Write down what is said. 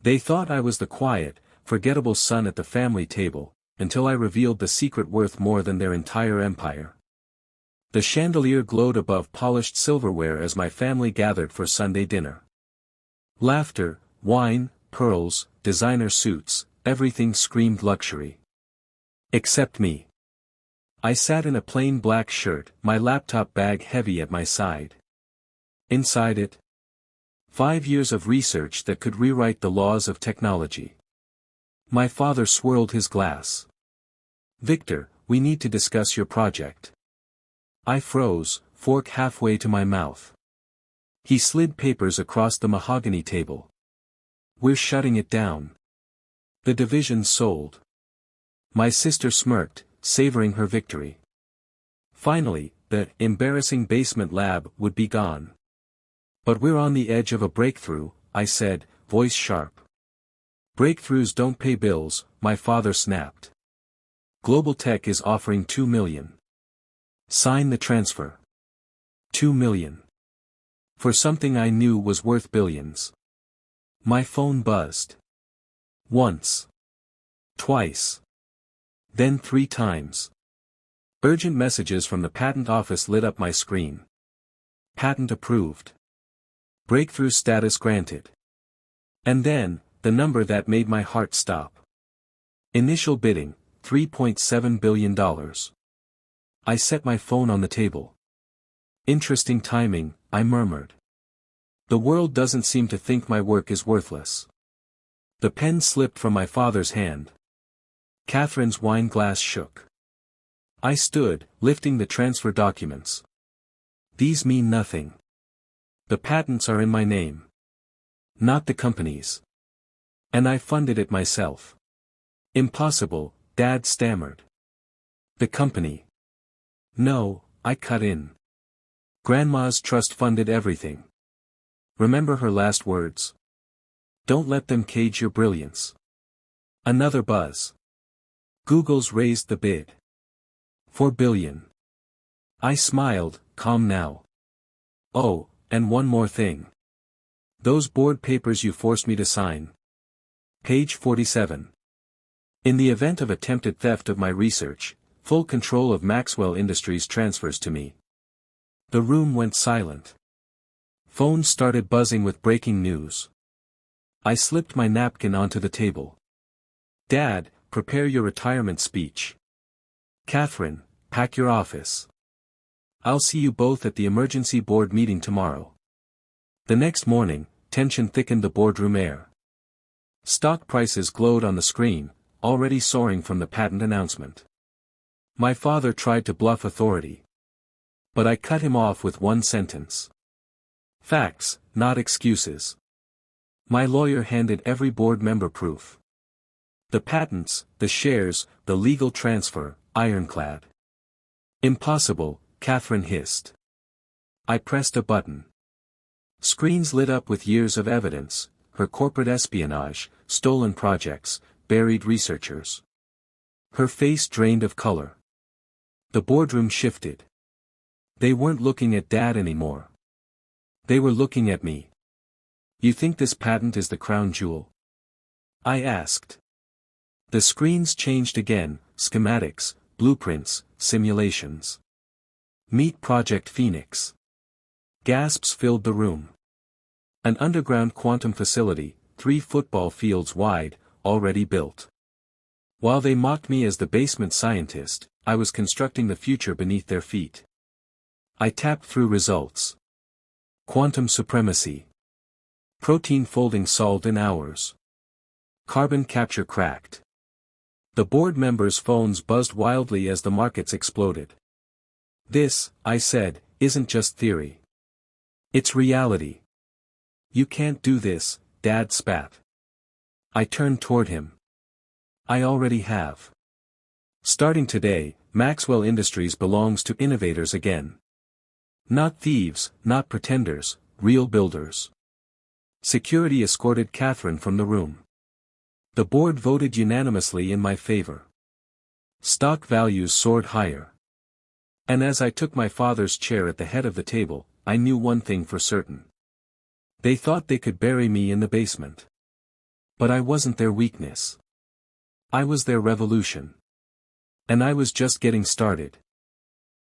They thought I was the quiet, forgettable son at the family table, until I revealed the secret worth more than their entire empire. The chandelier glowed above polished silverware as my family gathered for Sunday dinner. Laughter, wine, pearls, designer suits, everything screamed luxury. Except me. I sat in a plain black shirt, my laptop bag heavy at my side. Inside it, 5 years of research that could rewrite the laws of technology. My father swirled his glass. "Victor, we need to discuss your project." I froze, fork halfway to my mouth. He slid papers across the mahogany table. "We're shutting it down. The division sold." My sister smirked, savoring her victory. Finally, the embarrassing basement lab would be gone. "But we're on the edge of a breakthrough," I said, voice sharp. "Breakthroughs don't pay bills," my father snapped. "Global Tech is offering $2 million. Sign the transfer." $2 million. For something I knew was worth billions. My phone buzzed. Once. Twice. Then 3 times. Urgent messages from the patent office lit up my screen. Patent approved. Breakthrough status granted. And then, the number that made my heart stop. Initial bidding, $3.7 billion. I set my phone on the table. "Interesting timing," I murmured. "The world doesn't seem to think my work is worthless." The pen slipped from my father's hand. Catherine's wine glass shook. I stood, lifting the transfer documents. "These mean nothing. The patents are in my name. Not the company's. And I funded it myself." "Impossible," Dad stammered. "The company." "No," I cut in. "Grandma's trust funded everything. Remember her last words? Don't let them cage your brilliance." Another buzz. Google's raised the bid. $4 billion. I smiled, calm now. "Oh, and one more thing. Those board papers you forced me to sign. Page 47. In the event of attempted theft of my research, full control of Maxwell Industries transfers to me." The room went silent. Phones started buzzing with breaking news. I slipped my napkin onto the table. "Dad, prepare your retirement speech. Catherine, pack your office. I'll see you both at the emergency board meeting tomorrow." The next morning, tension thickened the boardroom air. Stock prices glowed on the screen, already soaring from the patent announcement. My father tried to bluff authority. But I cut him off with one sentence. "Facts, not excuses." My lawyer handed every board member proof. The patents, the shares, the legal transfer, ironclad. "Impossible," Catherine hissed. I pressed a button. Screens lit up with years of evidence, her corporate espionage, stolen projects, buried researchers. Her face drained of color. The boardroom shifted. They weren't looking at Dad anymore. They were looking at me. "You think this patent is the crown jewel?" I asked. The screens changed again, schematics, blueprints, simulations. "Meet Project Phoenix." Gasps filled the room. An underground quantum facility, 3 football fields wide, already built. While they mocked me as the basement scientist, I was constructing the future beneath their feet. I tapped through results. Quantum supremacy. Protein folding solved in hours. Carbon capture cracked. The board members' phones buzzed wildly as the markets exploded. "This," I said, "isn't just theory. It's reality." "You can't do this," Dad spat. I turned toward him. "I already have. Starting today, Maxwell Industries belongs to innovators again. Not thieves, not pretenders, real builders." Security escorted Catherine from the room. The board voted unanimously in my favor. Stock values soared higher. And as I took my father's chair at the head of the table, I knew one thing for certain. They thought they could bury me in the basement. But I wasn't their weakness. I was their revolution. And I was just getting started.